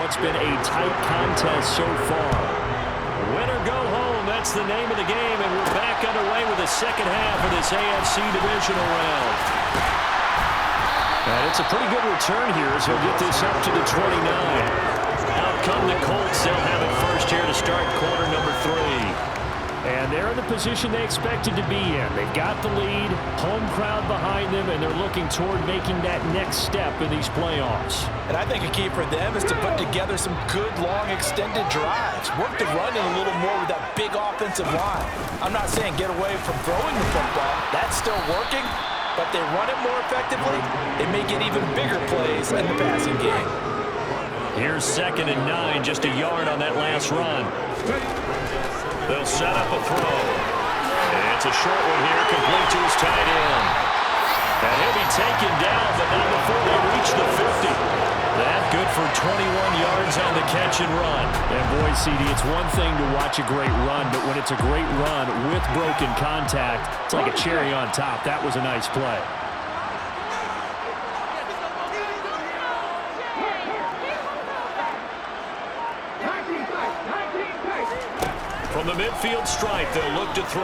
it's been a tight contest so far. Win or go home, that's the name of the game, and we're back underway with the second half of this AFC divisional round. And it's a pretty good return here as he'll get this up to the 29. Out come the Colts. They'll have it first here to start quarter number 3. And they're in the position they expected to be in. They've got the lead, home crowd behind them, and they're looking toward making that next step in these playoffs. And I think a key for them is to put together some good, long, extended drives. Work the run in a little more with that big offensive line. I'm not saying get away from throwing the football. That's still working, but they run it more effectively. They may get even bigger plays in the passing game. Here's 2nd and 9, just a yard on that last run. They'll set up a throw. And it's a short one here, complete to his tight end. And he'll be taken down, but not before they reach the 50. That good for 21 yards on the catch and run. And boy, CD, it's one thing to watch a great run, but when it's a great run with broken contact, it's like a cherry on top. That was a nice play. From the midfield stripe, they'll look to throw.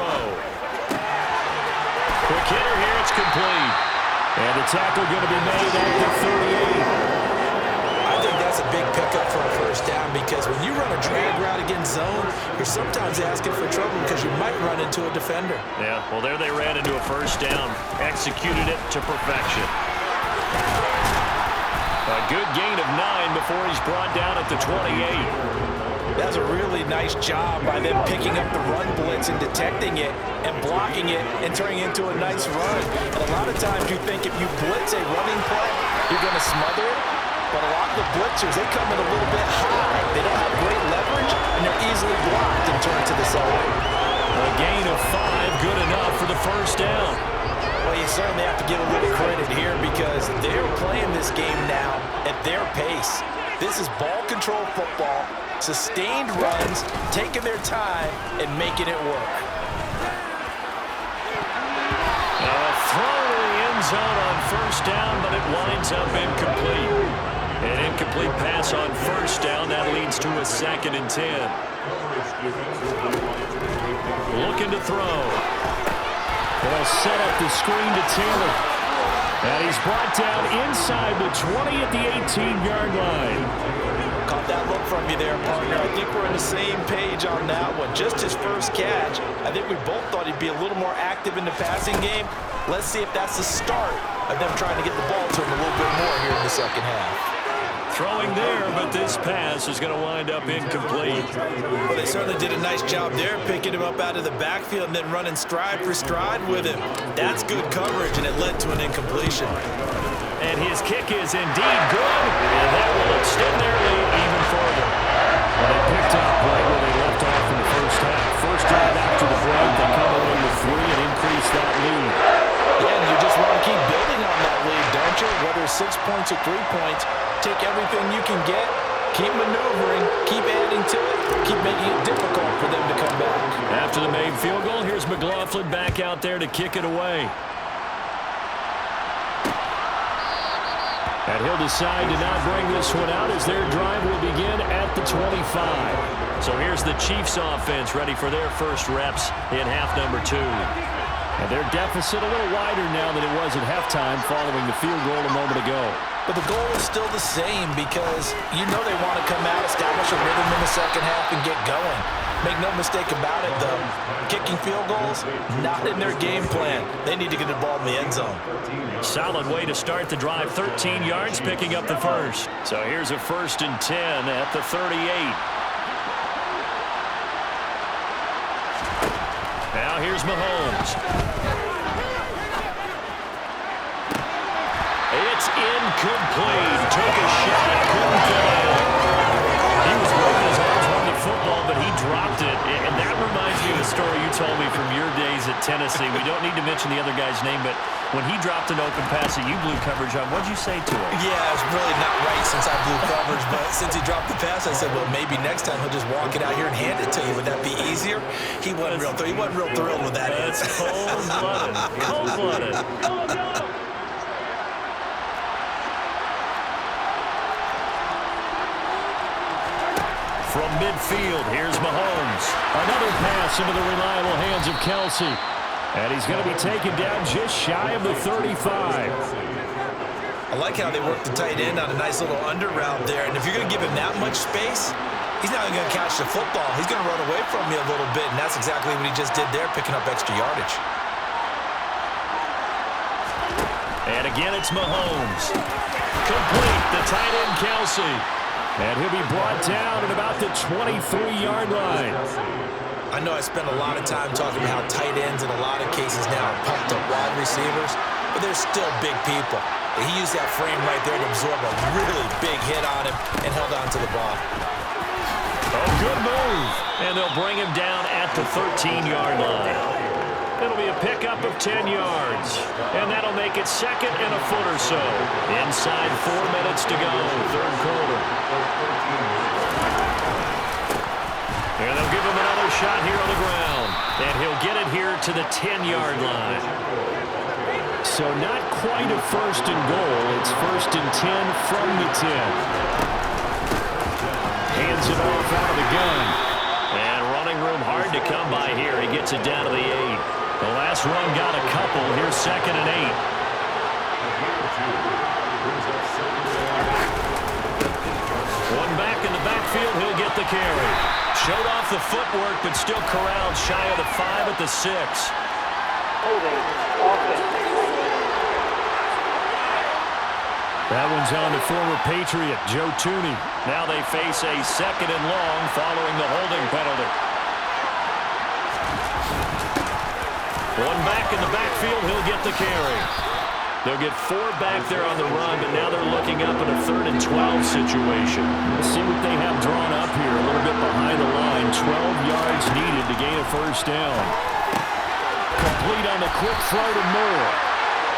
Quick hitter here, it's complete. And the tackle going to be made at the 38. I think that's a big pickup for a first down because when you run a drag route against zone, you're sometimes asking for trouble because you might run into a defender. Yeah, well, there they ran into a first down. Executed it to perfection. A good gain of 9 before he's brought down at the 28. That's a really nice job by them picking up the run blitz and detecting it and blocking it and turning it into a nice run. And a lot of times you think if you blitz a running play, you're going to smother it. But a lot of the blitzers, they come in a little bit high. They don't have great leverage, and they're easily blocked and turned to the side. A gain of 5, good enough for the first down. Well, you certainly have to give a little credit here because they're playing this game now at their pace. This is ball control football, sustained runs, taking their time, and making it work. A throw to the end zone on first down, but it winds up incomplete. An incomplete pass on first down. That leads to a 2nd and 10. Looking to throw. They'll set up the screen to Taylor. And he's brought down inside the 20 at the 18-yard line. Caught that look from you there, partner. I think we're on the same page on that one. Just his first catch. I think we both thought he'd be a little more active in the passing game. Let's see if that's the start of them trying to get the ball to him a little bit more here in the second half. Throwing there, but this pass is going to wind up incomplete. Well, they certainly did a nice job there, picking him up out of the backfield and then running stride for stride with him. That's good coverage, and it led to an incompletion. And his kick is indeed good, and that will extend their lead even further. Well, they picked up right where they left off in the first half. First drive after the break, they come away with 3 and increase that lead. Yeah, and you just want to keep building on that lead, don't you? Whether it's 6 points or 3 points, take everything you can get, keep maneuvering, keep adding to it, keep making it difficult for them to come back. After the made field goal, here's McLaughlin back out there to kick it away. And he'll decide to not bring this one out as their drive will begin at the 25. So here's the Chiefs offense ready for their first reps in half number 2. And their deficit a little wider now than it was at halftime following the field goal a moment ago. But the goal is still the same because you know they want to come out, establish a rhythm in the second half, and get going. Make no mistake about it, though. Kicking field goals, not in their game plan. They need to get the ball in the end zone. Solid way to start the drive. 13 yards, picking up the first. So here's a 1st and 10 at the 38. Now here's Mahomes. It's incomplete. Took a shot, couldn't get it. He was waving his arms on the football, but he dropped it. And that reminds me of the story you told me from your days at Tennessee. We don't need to mention the other guy's name, but when he dropped an open pass that you blew coverage on, what'd you say to him? Yeah, it's really not right since I blew coverage, but since he dropped the pass, I said, well, maybe next time he'll just walk it out here and hand it to you. Would that be easier? He wasn't real thrilled with that. That's cold-blooded. Cold-blooded. From midfield, here's Mahomes. Another pass into the reliable hands of Kelsey. And he's going to be taken down just shy of the 35. I like how they work the tight end on a nice little under route there. And if you're going to give him that much space, he's not even going to catch the football. He's going to run away from me a little bit, and that's exactly what he just did there, picking up extra yardage. And again, it's Mahomes. Complete, the tight end, Kelsey. And he'll be brought down at about the 23-yard line. I know I spent a lot of time talking about how tight ends in a lot of cases now are pumped up wide receivers, but they're still big people. He used that frame right there to absorb a really big hit on him and held on to the ball. Oh, good move. And they'll bring him down at the 13-yard line. It'll be a pickup of 10 yards. And that'll make it second and a foot or so. Inside 4 minutes to go, third quarter. And they'll give him another shot here on the ground. And he'll get it here to the 10-yard line. So not quite a first and goal. It's first and 10 from the 10. Hands it off out of the gun. And running room hard to come by here. He gets it down to the 8. The last run got a couple. Here's second and 8. One back in the backfield. He'll get the carry. Showed off the footwork, but still corralled shy of the 5 at the 6. That one's on to former Patriot Joe Thuney. Now they face a second and long following the holding penalty. One back in the backfield, he'll get the carry. They'll get 4 back there on the run, but now they're looking up in a 3rd and 12 situation. Let's see what they have drawn up here. A little bit behind the line. 12 yards needed to gain a first down. Complete on the quick throw to Moore.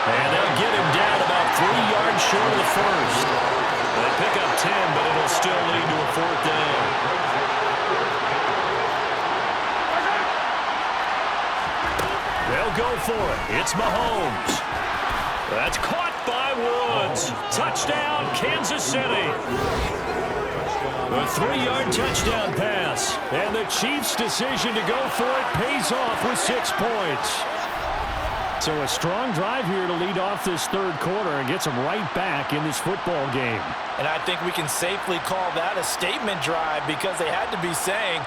And they'll get him down about 3 yards short of the first. They'll pick up 10, but it'll still lead to a 4th down. They'll go for it. It's Mahomes. That's caught by Woods. Touchdown, Kansas City. A 3-yard touchdown pass. And the Chiefs' decision to go for it pays off with 6 points. So a strong drive here to lead off this third quarter and gets them right back in this football game. And I think we can safely call that a statement drive because they had to be saying,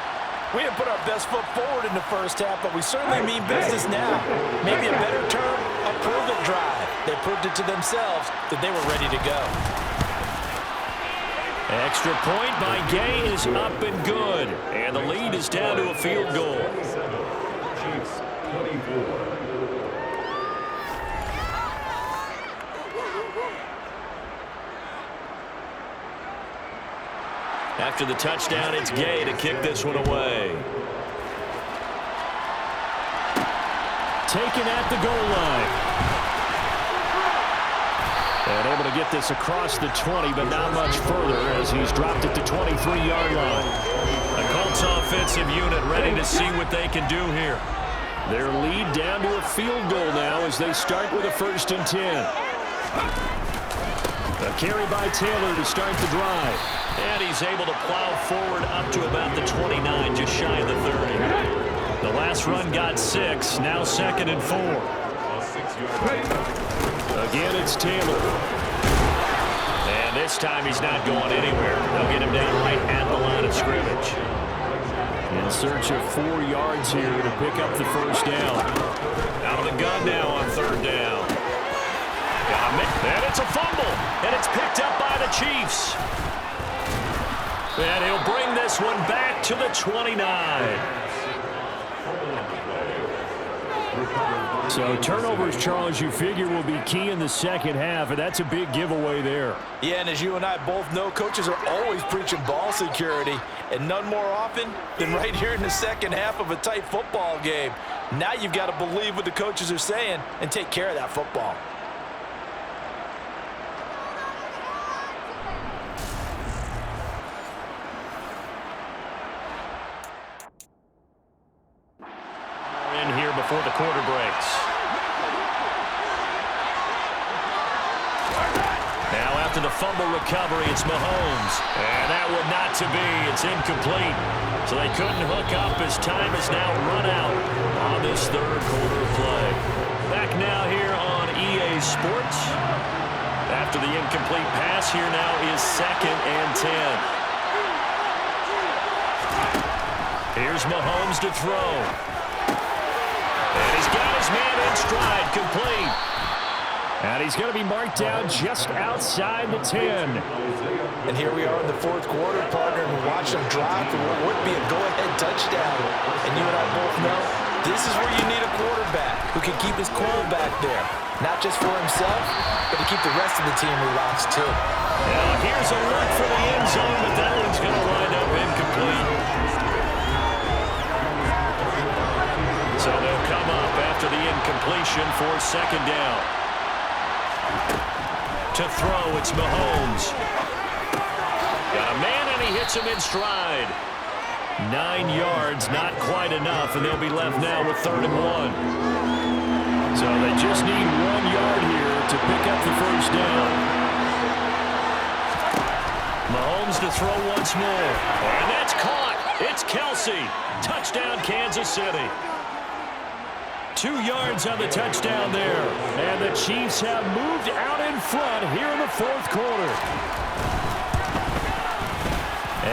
we didn't put our best foot forward in the first half, but we certainly mean business now. Maybe a better term, a prove-it drive. They proved it to themselves that they were ready to go. Extra point by Gay is up and good. And the lead is down to a field goal. Chiefs 24. After the touchdown, it's Gay to kick this one away. Taken at the goal line. And able to get this across the 20, but not much further as he's dropped it to 23-yard line. The Colts offensive unit ready to see what they can do here. Their lead down to a field goal now as they start with a 1st and 10. A carry by Taylor to start the drive. And he's able to plow forward up to about the 29, just shy of the 30. The last run got 6, now 2nd and 4. Again, it's Taylor. And this time he's not going anywhere. They'll get him down right at the line of scrimmage. In search of 4 yards here to pick up the first down. Out of the gun now on 3rd down. And it's a fumble. And it's picked up by the Chiefs. And he'll bring this one back to the 29. So turnovers, Charles, you figure will be key in the second half, and that's a big giveaway there. Yeah, and as you and I both know, coaches are always preaching ball security, and none more often than right here in the second half of a tight football game. Now you've got to believe what the coaches are saying and take care of that football. Before the quarter breaks. Now after the fumble recovery. It's Mahomes. And that one not to be. It's incomplete. So they couldn't hook up as time is now run out on this third quarter play. Back now here on EA Sports. After the incomplete pass, here now is 2nd and 10. Here's Mahomes to throw. And he's got his man in stride, complete. And he's going to be marked down just outside the 10. And here we are in the fourth quarter, partner, and watch him drive for what would be a go-ahead touchdown. And you and I both know this is where you need a quarterback who can keep his cool back there. Not just for himself, but to keep the rest of the team relaxed, too. Now here's a look for the end zone, but that one's going to wind up incomplete. So they'll come up after the incompletion for 2nd down. To throw, it's Mahomes. Got a man, and he hits him in stride. 9 yards, not quite enough, and they'll be left now with 3rd and 1. So they just need 1 yard here to pick up the first down. Mahomes to throw once more. And that's caught. It's Kelsey. Touchdown, Kansas City. 2 yards on the touchdown there. And the Chiefs have moved out in front here in the fourth quarter.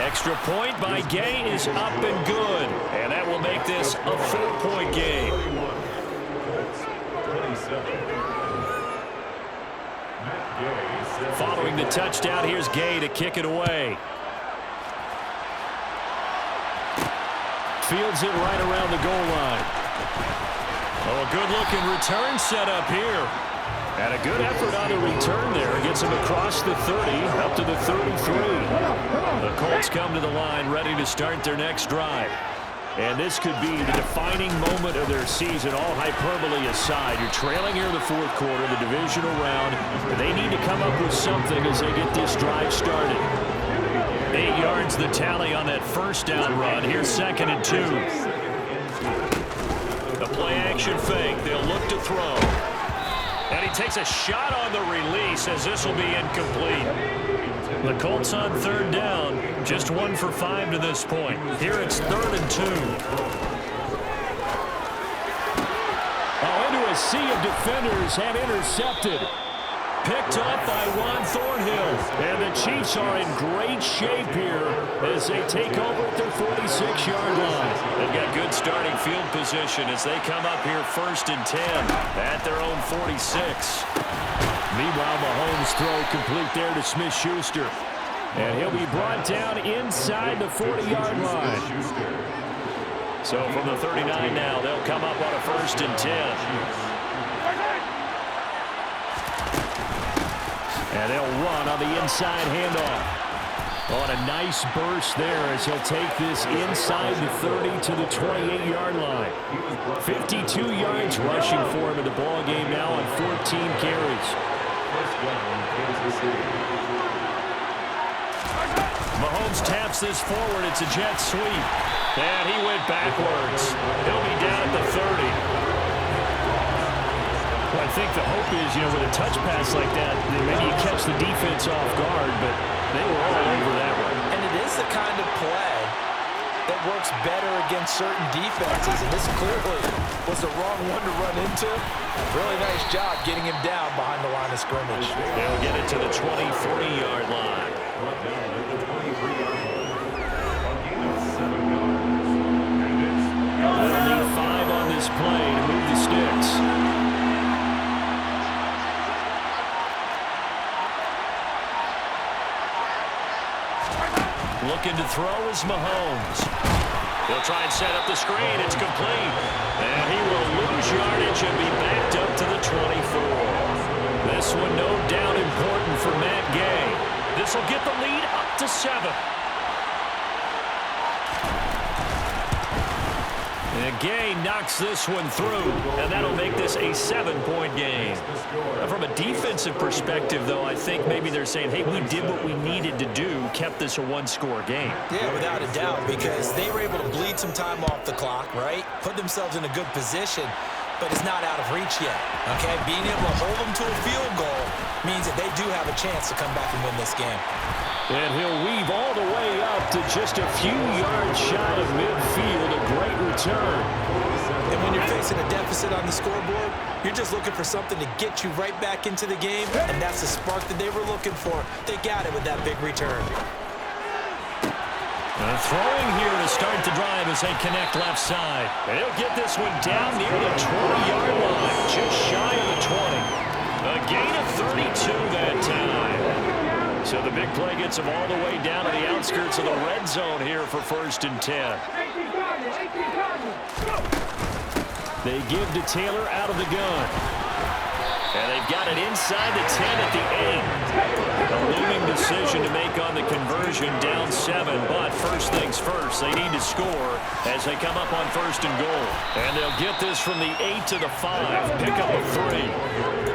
Extra point by Gay is up and good. And that will make this a 4-point game. Following the touchdown, here's Gay to kick it away. Fields it right around the goal line. Oh, a good-looking return set up here. And a good effort on the return there. Gets him across the 30, up to the 33. The Colts come to the line, ready to start their next drive. And this could be the defining moment of their season, all hyperbole aside. You're trailing here in the fourth quarter, the divisional round. They need to come up with something as they get this drive started. 8 yards the tally on that first down run. Here's 2nd and 2. The play-action fake. They'll look to throw. And he takes a shot on the release as this will be incomplete. The Colts on 3rd down. Just 1 for 5 to this point. Here it's 3rd and 2. Oh, into a sea of defenders and intercepted. Picked up by Juan Thornhill. And the Chiefs are in great shape here as they take over at their 46-yard line. They've got good starting field position as they come up here 1st and 10 at their own 46. Meanwhile, Mahomes' throw complete there to Smith-Schuster. And he'll be brought down inside the 40-yard line. So from the 39 now, they'll come up on a 1st and 10. And they'll run on the inside handoff. On a nice burst there as he'll take this inside the 30 to the 28-yard line. 52 yards rushing for him in the ball game now on 14 carries. Mahomes taps this forward. It's a jet sweep. And he went backwards. He'll be down at the 30. Well, I think the hope is, with a touch pass like that, maybe you catch the defense off guard, but they were all over that one. And it is the kind of play that works better against certain defenses, and this clearly was the wrong one to run into. Really nice job getting him down behind the line of scrimmage. They'll get it to the 20-40-yard line. They'll need 5 on this play to move the sticks. Looking to throw is Mahomes. He'll try and set up the screen. It's complete. And he will lose yardage and be backed up to the 24. This one no doubt important for Matt Gay. This will get the lead up to 7. And Gay knocks this one through, and that'll make this a 7-point game. From a defensive perspective, though, I think maybe they're saying, hey, we did what we needed to do, kept this a 1-score game. Yeah, without a doubt, because they were able to bleed some time off the clock, right? Put themselves in a good position. but it's not out of reach yet. Okay, being able to hold them to a field goal means that they do have a chance to come back and win this game. And he'll weave all the way up to just a few yards shy of midfield. A great return. And when you're facing a deficit on the scoreboard, you're just looking for something to get you right back into the game, and that's the spark that they were looking for. They got it with that big return. Throwing here to start the drive as they connect left side. And he'll get this one down near the 20-yard line, just shy of the 20. A gain of 32 that time. So the big play gets them all the way down to the outskirts of the red zone here for 1st and 10. They give to Taylor out of the gun. And they've got it inside the 10 at the 8. A looming decision to make on the conversion, down 7. But first things first, they need to score as they come up on 1st and goal. And they'll get this from the 8 to the 5. Pick up a 3.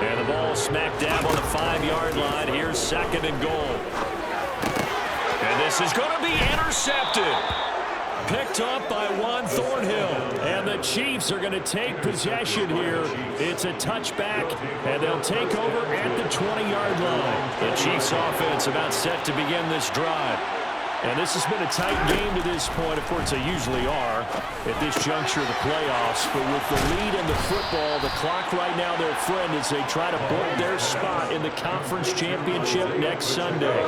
And the ball smack dab on the 5-yard line. Here's 2nd and goal. And this is going to be intercepted. Picked up by Juan Thornhill. And the Chiefs are going to take possession here. It's a touchback, and they'll take over at the 20-yard line. The Chiefs offense about set to begin this drive. And this has been a tight game to this point. Of course, they usually are at this juncture of the playoffs. But with the lead in the football, the clock right now their friend as they try to book their spot in the conference championship next Sunday.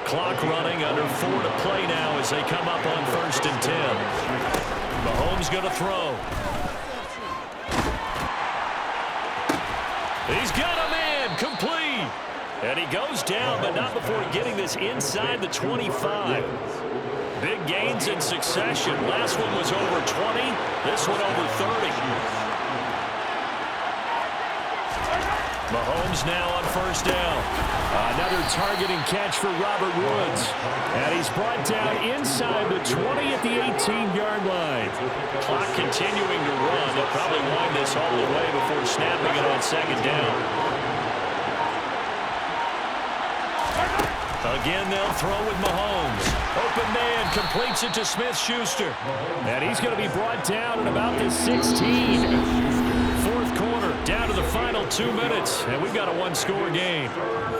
Clock running, under 4 to play now as they come up on 1st and 10. Mahomes going to throw. He's got a man, complete. And he goes down, but not before getting this inside the 25. Big gains in succession. Last one was over 20. This one over 30. Mahomes now on 1st down. Another targeting catch for Robert Woods. And he's brought down inside the 20 at the 18-yard line. Clock continuing to run. They'll probably wind this all the way before snapping it on 2nd down. Again, they'll throw with Mahomes. Open man completes it to Smith-Schuster. And he's going to be brought down at about the 16. 4th quarter, down to the final 2 minutes, and we've got a 1-score game.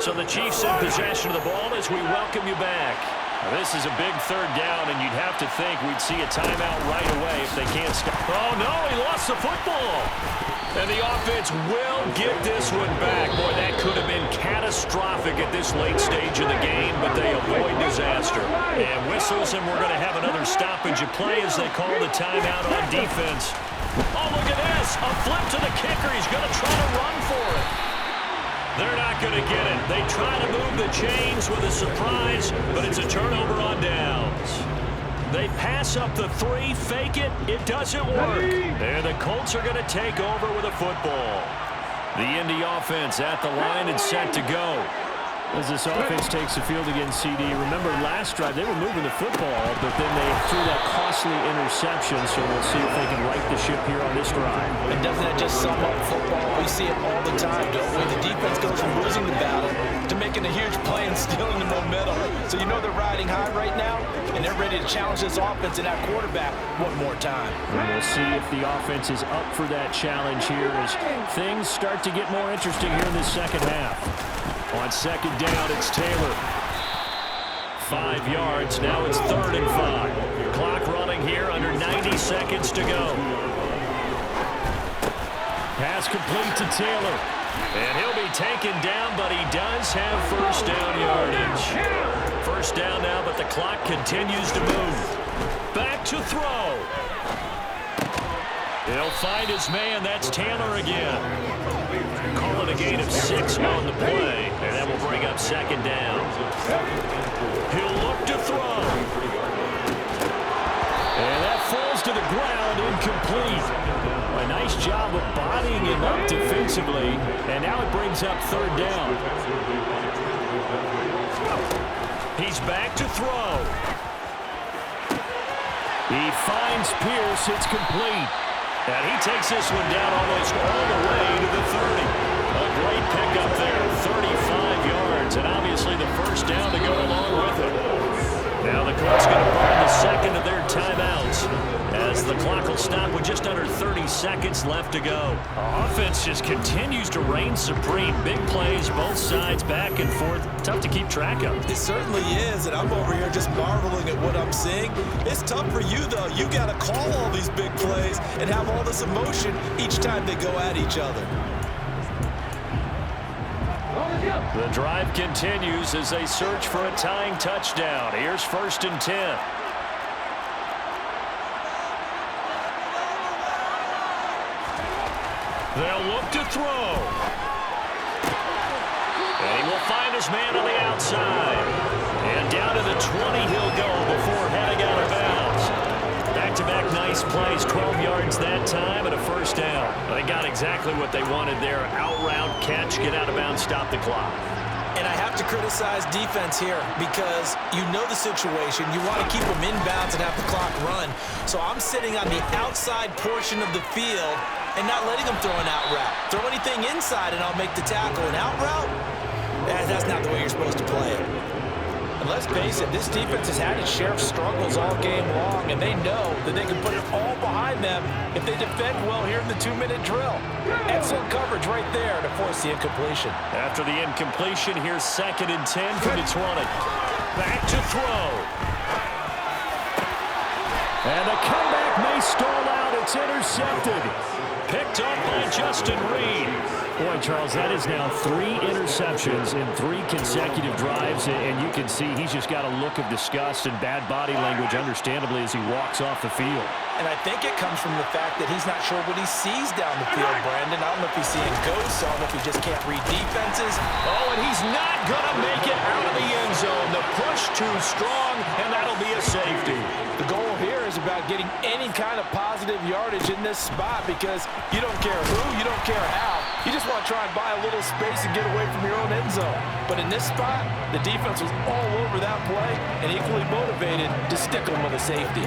So the Chiefs in possession of the ball as we welcome you back. Now, this is a big 3rd down, and you'd have to think we'd see a timeout right away if they can't stop. Oh, no, he lost the football. And the offense will get this one back. Boy, that could have been catastrophic at this late stage of the game, but they avoid disaster. And whistles, and we're going to have another stoppage of play as they call the timeout on defense. Oh, look at this. A flip to the kicker. He's going to try to run for it. They're not going to get it. They try to move the chains with a surprise, but it's a turnover on downs. They pass up the 3, fake it. It doesn't work. And the Colts are going to take over with a football. The Indy offense at the line and set to go. As this offense takes the field against CD, remember last drive they were moving the football, but then they threw that costly interception, so we'll see if they can right the ship here on this drive. And doesn't that just sum up football? We see it all the time, don't we? The defense goes from losing the battle to making a huge play and stealing the momentum. So you know they're riding high right now, and they're ready to challenge this offense and that quarterback one more time. And we'll see if the offense is up for that challenge here as things start to get more interesting here in this 2nd half. On 2nd down, it's Taylor. 5 yards. Now it's 3rd and 5. Clock running here, under 90 seconds to go. Pass complete to Taylor. And he'll be taken down, but he does have 1st down yardage. 1st down now, but the clock continues to move. Back to throw. He'll find his man. That's Taylor again. Call it a gain of 6 on the play, and that will bring up 2nd down. He'll look to throw. And that falls to the ground, incomplete. A nice job of bodying him up defensively, and now it brings up 3rd down. He's back to throw. He finds Pierce. It's complete. And he takes this one down almost all the way to the 30. A great pickup there, 35 yards, and obviously the 1st down to go along with it. Now the Colts going to burn the 2nd of their timeouts as as the clock will stop with just under 30 seconds left to go. Offense just continues to reign supreme. Big plays, both sides, back and forth. Tough to keep track of. It certainly is, and I'm over here just marveling at what I'm seeing. It's tough for you, though. You got to call all these big plays and have all this emotion each time they go at each other. The drive continues as they search for a tying touchdown. Here's 1st and 10. They'll look to throw. And he will find his man on the outside. And down to the 20 he'll go before heading out of bounds. Back-to-back nice plays, 12 yards that time and a first down. They got exactly what they wanted there. Out route, catch, get out of bounds, stop the clock. And I have to criticize defense here because you know the situation. You want to keep them inbounds and have the clock run. So I'm sitting on the outside portion of the field and not letting them throw an out route. Throw anything inside and I'll make the tackle. An out route? That's not the way you're supposed to play it. And let's face it, this defense has had its share of struggles all game long, and they know that they can put it all behind them if they defend well here in the 2-minute drill. Excellent coverage right there to force the incompletion. After the incompletion, here's 2nd and 10 from the 20. Back to throw. And the comeback may stall out. It's intercepted. Picked up by Justin Reed. Boy, Charles, that is now 3 interceptions in 3 consecutive drives, and you can see he's just got a look of disgust and bad body language, understandably, as he walks off the field. And I think it comes from the fact that he's not sure what he sees down the field, Brandon. I don't know if he's seeing ghosts. I don't know if he just can't read defenses. Oh, and he's not going to make it out of the end zone. The push too strong, and that'll be a safety. The goal here is about getting any kind of positive yardage in this spot because you don't care who, you don't care how. You just want to try and buy a little space and get away from your own end zone. But in this spot, the defense was all over that play and equally motivated to stick them with a safety.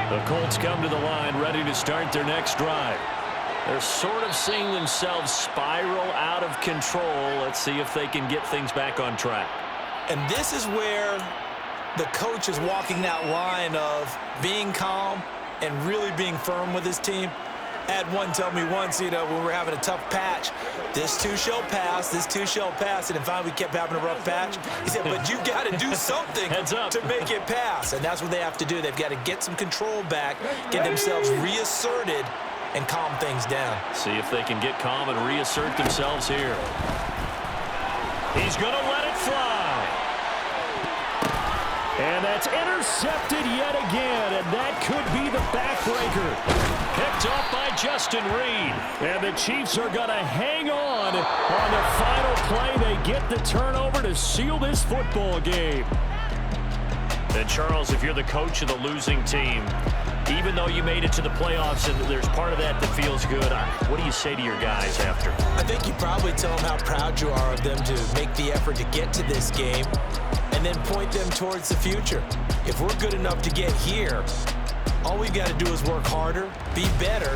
The Colts come to the line ready to start their next drive. They're sort of seeing themselves spiral out of control. Let's see if they can get things back on track. And this is where the coach is walking that line of being calm and really being firm with his team. I had one tell me once, when we were having a tough patch, this too shall pass, this too shall pass, and then finally we kept having a rough patch. He said, but you got to do something to make it pass, and that's what they have to do. They've got to get some control back, get themselves reasserted, and calm things down. See if they can get calm and reassert themselves here. He's going to let it fly. And that's intercepted yet again, and that could be the backbreaker. Picked up by Justin Reed. And the Chiefs are going to hang on the final play. They get the turnover to seal this football game. And Charles, if you're the coach of the losing team, even though you made it to the playoffs and there's part of that that feels good, what do you say to your guys after? I think you probably tell them how proud you are of them to make the effort to get to this game and then point them towards the future. If we're good enough to get here, all we've got to do is work harder, be better,